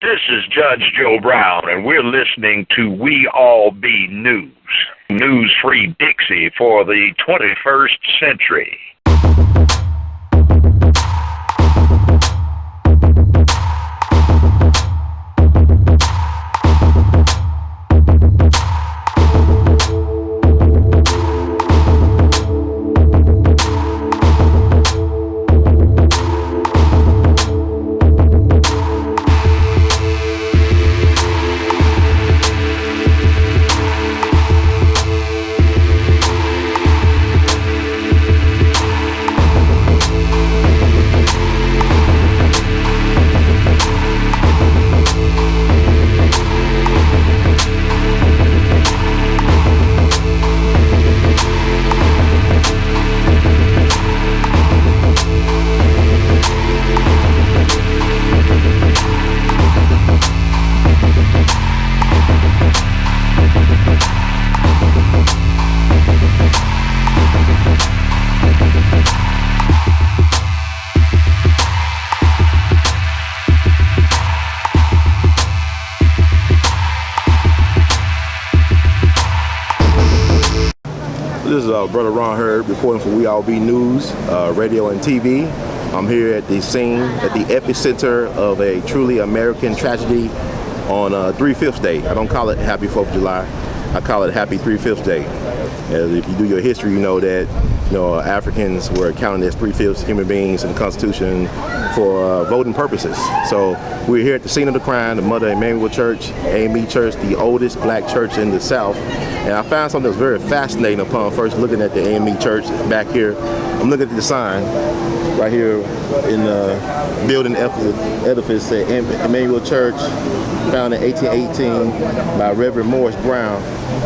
This is Judge Joe Brown, and we're listening to We All Be News. News-free Dixie for the 21st century. This is Brother Ron Hurd reporting for We All Be News, radio and TV. I'm here at the scene, at the epicenter of a truly American tragedy on 3/5 Day. I don't call it Happy 4th of July. I call it Happy 3/5 Day. As if you do your history, you know that Africans were counted as 3/5 human beings in the Constitution for voting purposes. So we're here at the scene of the crime, the Mother Emanuel Church, AME Church, the oldest black church in the South. And I found something that's very fascinating upon first looking at the AME Church back here. I'm looking at the sign right here in the building edifice at Emanuel Church, founded in 1818 by Reverend Morris Brown.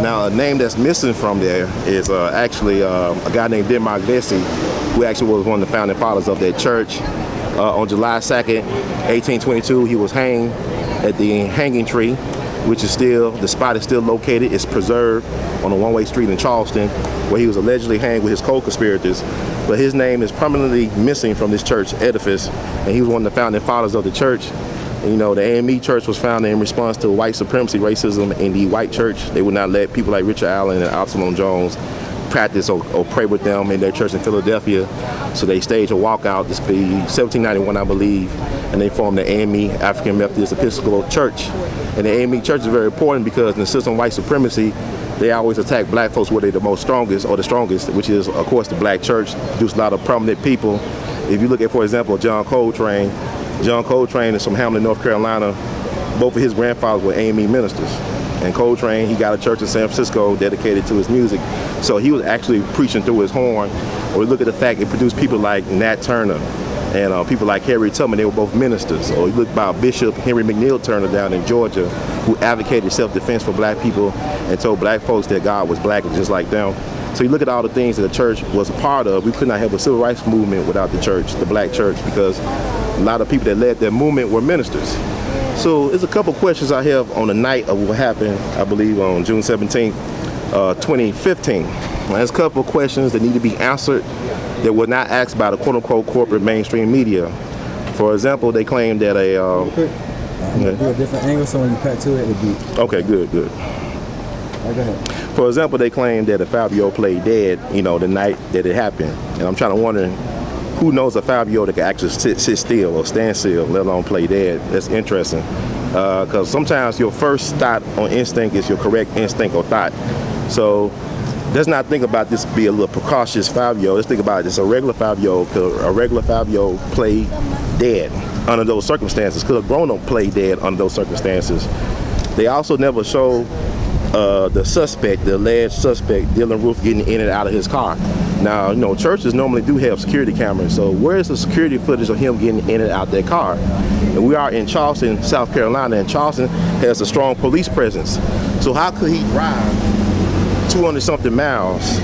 Now, a name that's missing from there is actually a guy named Denmark Vesey, who actually was one of the founding fathers of that church. On July 2nd, 1822, he was hanged at the hanging tree, which is still, the spot is still located. It's preserved on a one-way street in Charleston, where he was allegedly hanged with his co-conspirators. But his name is permanently missing from this church edifice, and he was one of the founding fathers of the church. And, the AME Church was founded in response to white supremacy, racism in the white church. They would not let people like Richard Allen and Absalom Jones practice or pray with them in their church in Philadelphia. So they staged a walkout. This be 1791, I believe, and they formed the AME, African Methodist Episcopal Church. And the AME Church is very important because in the system of white supremacy, they always attack black folks where they're the most strongest, or the strongest, which is, of course, the black church. Produced a lot of prominent people. If you look at, for example, John Coltrane is from Hamlin, North Carolina. Both of his grandfathers were AME ministers. And Coltrane, he got a church in San Francisco dedicated to his music. So he was actually preaching through his horn. Or look at the fact it produced people like Nat Turner and people like Harriet Tubman. They were both ministers. Or you look about Bishop Henry McNeil Turner down in Georgia, who advocated self-defense for black people and told black folks that God was black and just like them. So you look at all the things that the church was a part of. We could not have a civil rights movement without the church, the black church, because a lot of people that led that movement were ministers. So there's a couple questions I have on the night of what happened, I believe on June 17th, 2015. There's a couple questions that need to be answered that were not asked by the quote-unquote corporate mainstream media. For example, they claim that a... do a different angle so when you cut to it, it'll be... Okay, good. Go ahead. For example, they claim that a 5-year-old played dead, the night that it happened. And I'm trying to wonder, who knows a 5-year-old that can actually sit still or stand still, let alone play dead? That's interesting. Because sometimes your first thought on instinct is your correct instinct or thought. So let's not think about this be a little precautious 5-year-old. Let's think about it. It's a regular 5-year-old. Could a regular 5-year-old play dead under those circumstances? Could a grown-up play dead under those circumstances? They also never show the suspect, the alleged suspect, Dylan Roof, getting in and out of his car. Now, churches normally do have security cameras, so where's the security footage of him getting in and out their car? And we are in Charleston, South Carolina, and Charleston has a strong police presence. So how could he drive 200-something miles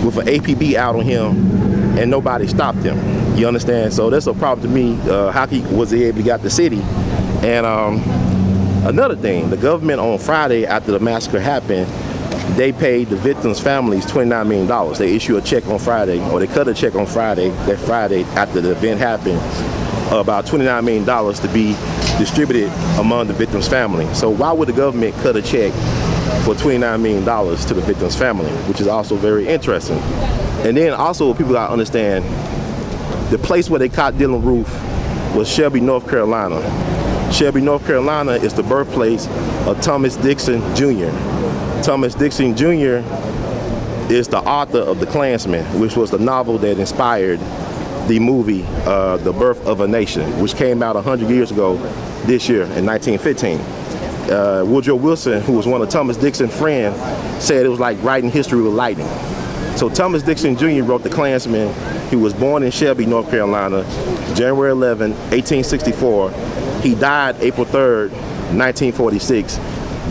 with an APB out on him and nobody stopped him? You understand? So that's a problem to me. How was he able to get out the city? And another thing, the government on Friday after the massacre happened, they paid the victims' families $29 million. They issued a check on Friday, or they cut a check on Friday, that Friday after the event happened, about $29 million to be distributed among the victim's family. So why would the government cut a check for $29 million to the victim's family, which is also very interesting. And then also people gotta understand, the place where they caught Dylann Roof was Shelby, North Carolina. Shelby, North Carolina is the birthplace of Thomas Dixon Jr. Thomas Dixon Jr. is the author of The Klansman, which was the novel that inspired the movie The Birth of a Nation, which came out 100 years ago this year in 1915. Woodrow Wilson, who was one of Thomas Dixon's friends, said it was like writing history with lightning. So Thomas Dixon Jr. wrote The Klansman. He was born in Shelby, North Carolina, January 11, 1864. He died April 3rd, 1946.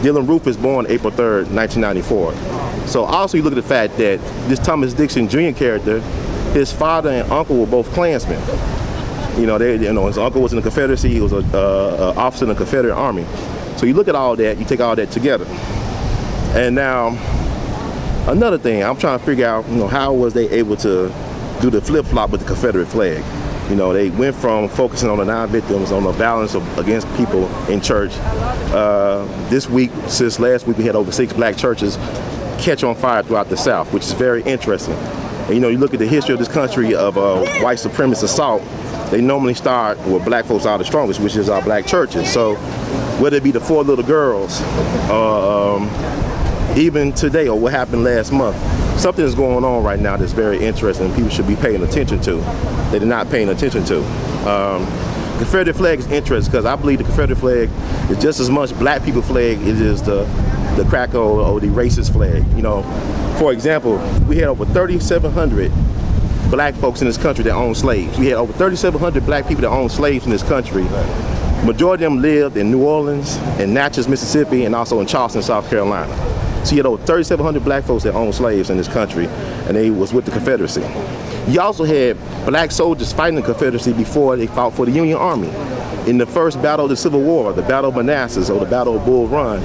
Dylann Roof was born April 3rd, 1994. So also you look at the fact that this Thomas Dixon Jr. character, his father and uncle were both Klansmen. His uncle was in the Confederacy. He was an officer in the Confederate Army. So you look at all that, you take all that together. And now, another thing, I'm trying to figure out, how was they able to do the flip-flop with the Confederate flag? They went from focusing on the non-victims, on the violence against people in church. This week, since last week, we had over 6 black churches catch on fire throughout the South, which is very interesting. And, you look at the history of this country of white supremacist assault, they normally start where black folks are the strongest, which is our black churches. So whether it be the 4 little girls, even today, or what happened last month, something is going on right now that's very interesting. People should be paying attention to. They're not paying attention to. Confederate flag is interesting because I believe the Confederate flag is just as much black people flag as it is the cracker or the racist flag. For example, we had over 3,700 black folks in this country that owned slaves. We had over 3,700 black people that owned slaves in this country. Majority of them lived in New Orleans, in Natchez, Mississippi, and also in Charleston, South Carolina. So you had over 3,700 black folks that owned slaves in this country, and they was with the Confederacy. You also had black soldiers fighting the Confederacy before they fought for the Union Army. In the first battle of the Civil War, the Battle of Manassas or the Battle of Bull Run,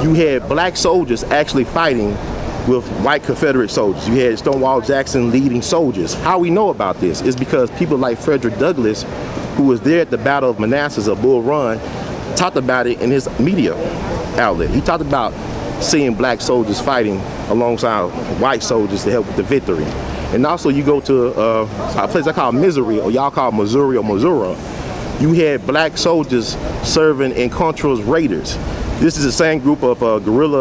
you had black soldiers actually fighting with white Confederate soldiers. You had Stonewall Jackson leading soldiers. How we know about this is because people like Frederick Douglass, who was there at the Battle of Manassas or Bull Run, talked about it in his media outlet. He talked about seeing black soldiers fighting alongside white soldiers to help with the victory. And also you go to a place I call Missouri, or y'all call Missouri or Missouri. You had black soldiers serving in Contra's Raiders. This is the same group of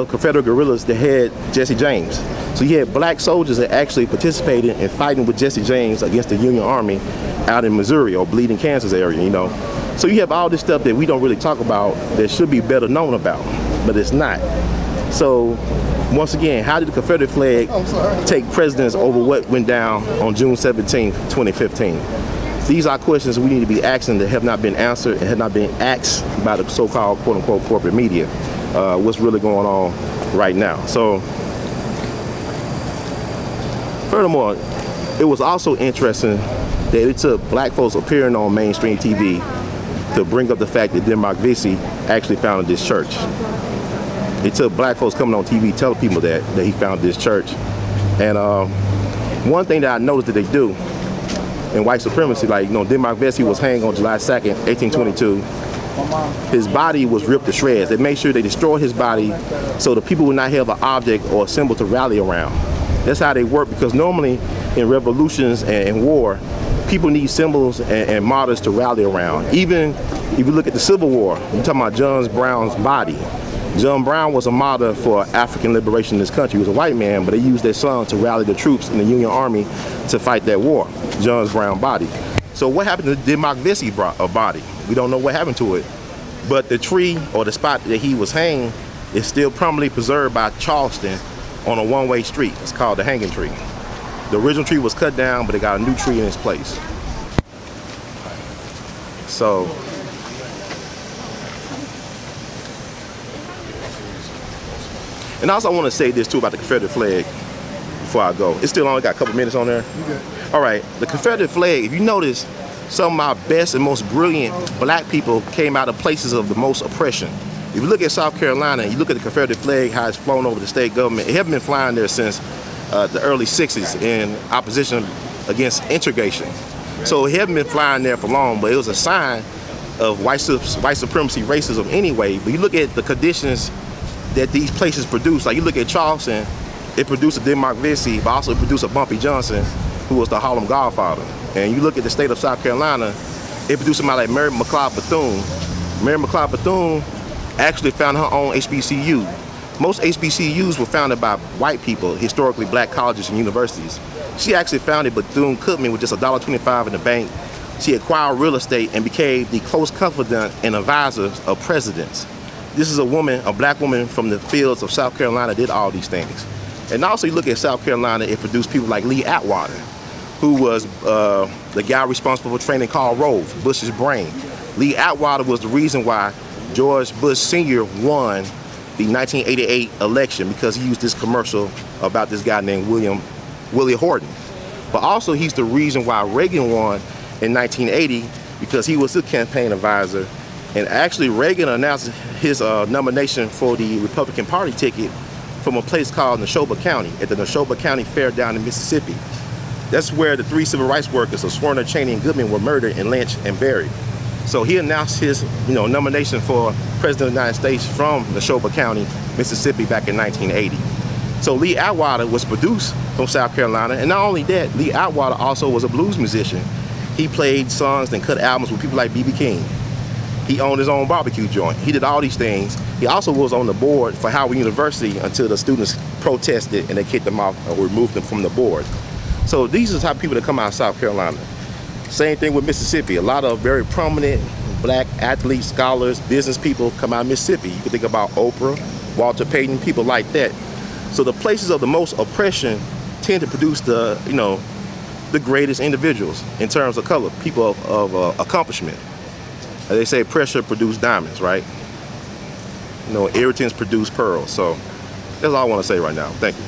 Confederate guerrillas that had Jesse James. So you had black soldiers that actually participated in fighting with Jesse James against the Union Army out in Missouri or Bleeding, Kansas area, So you have all this stuff that we don't really talk about that should be better known about, but it's not. So once again, how did the Confederate flag take precedence over what went down on June 17, 2015? These are questions we need to be asking that have not been answered and have not been asked by the so-called quote-unquote corporate media. What's really going on right now. So furthermore, it was also interesting that it took black folks appearing on mainstream TV to bring up the fact that Denmark Vesey actually founded this church. It took black folks coming on TV telling people that he founded this church. And one thing that I noticed that they do in white supremacy, Denmark Vesey was hanged on July 2nd, 1822. His body was ripped to shreds. They made sure they destroyed his body so the people would not have an object or a symbol to rally around. That's how they work, because normally in revolutions and war, people need symbols and martyrs to rally around. Even if you look at the Civil War, you're talking about John Brown's body. John Brown was a martyr for African liberation in this country. He was a white man, but they used their son to rally the troops in the Union Army to fight that war. John Brown's body. So what happened to Denmark Vesey body? We don't know what happened to it. But the tree or the spot that he was hanged is still permanently preserved by Charleston on a one-way street. It's called the Hanging Tree. The original tree was cut down, but they got a new tree in its place. So and also I want to say this too about the Confederate flag before I go. It's still only got a couple minutes on there. Okay. All right, the Confederate flag, if you notice, some of our best and most brilliant black people came out of places of the most oppression. If you look at South Carolina, you look at the Confederate flag, how it's flown over the state government, it hasn't been flying there since the early 60s in opposition against integration. So it hasn't been flying there for long, but it was a sign of white supremacy, racism anyway, but you look at the conditions that these places produce. Like you look at Charleston, it produced a Denmark Vesey, but also it produced a Bumpy Johnson, who was the Harlem Godfather. And you look at the state of South Carolina, it produced somebody like Mary McLeod Bethune. Mary McLeod Bethune actually founded her own HBCU. Most HBCUs were founded by white people, historically black colleges and universities. She actually founded Bethune-Cookman with just $1.25 in the bank. She acquired real estate and became the close confidant and advisor of presidents. This is a woman, a black woman from the fields of South Carolina, did all these things. And also you look at South Carolina, it produced people like Lee Atwater, who was the guy responsible for training Karl Rove, Bush's brain. Lee Atwater was the reason why George Bush Sr. won the 1988 election, because he used this commercial about this guy named Willie Horton. But also he's the reason why Reagan won in 1980, because he was the campaign advisor. And actually Reagan announced his nomination for the Republican Party ticket from a place called Neshoba County, at the Neshoba County Fair down in Mississippi. That's where the 3 civil rights workers of Swerner, Cheney, and Goodman were murdered and lynched and buried. So he announced his nomination for President of the United States from Neshoba County, Mississippi back in 1980. So Lee Atwater was produced from South Carolina, and not only that, Lee Atwater also was a blues musician. He played songs and cut albums with people like B.B. King. He owned his own barbecue joint. He did all these things. He also was on the board for Howard University until the students protested and they kicked them out or removed them from the board. So these are the type of people that come out of South Carolina. Same thing with Mississippi. A lot of very prominent black athletes, scholars, business people come out of Mississippi. You can think about Oprah, Walter Payton, people like that. So the places of the most oppression tend to produce the greatest individuals in terms of color, people of accomplishment. They say pressure produces diamonds, right? Irritants produce pearls. So that's all I want to say right now. Thank you.